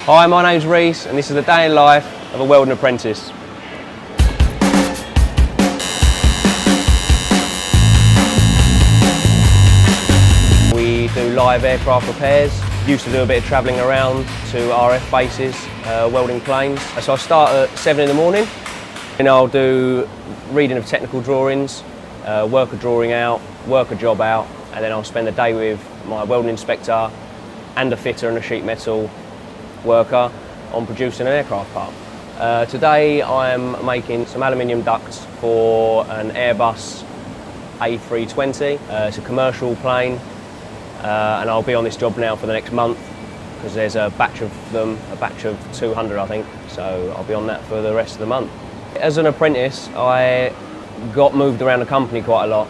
Hi, my name's Reese and this is the day in life of a welding apprentice. We do live aircraft repairs. Used to do a bit of travelling around to RF bases, welding planes. So I start at 7 in the morning and I'll do reading of technical drawings, work a drawing out, work a job out, and then I'll spend the day with my welding inspector and a fitter and a sheet metal worker on producing an aircraft part. Today I'm making some aluminium ducts for an Airbus A320. It's a commercial plane and I'll be on this job now for the next month because there's a batch of them, a batch of 200 I think, so I'll be on that for the rest of the month. As an apprentice I got moved around the company quite a lot,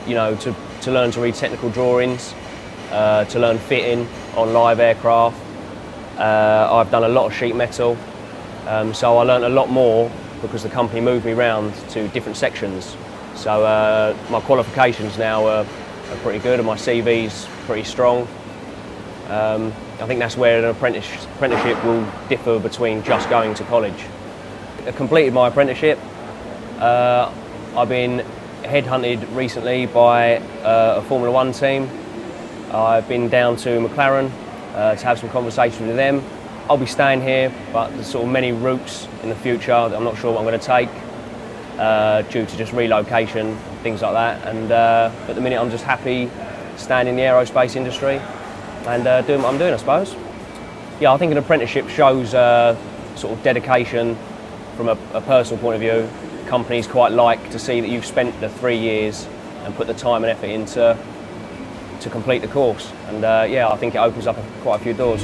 you know, to learn to read technical drawings, to learn fitting on live aircraft. I've done a lot of sheet metal, so I learned a lot more because the company moved me around to different sections. So my qualifications now are pretty good and my CV's pretty strong. I think that's where an apprenticeship will differ between just going to college. I completed my apprenticeship. I've been headhunted recently by a Formula 1 team. I've been down to McLaren to have some conversations with them. I'll be staying here, but there's sort of many routes in the future that I'm not sure what I'm going to take due to just relocation, things like that. And at the minute I'm just happy staying in the aerospace industry and doing what I'm doing, I suppose. Yeah, I think an apprenticeship shows sort of dedication from a personal point of view. Companies quite like to see that you've spent the 3 years and put the time and effort into to complete the course, and yeah, I think it opens up quite a few doors.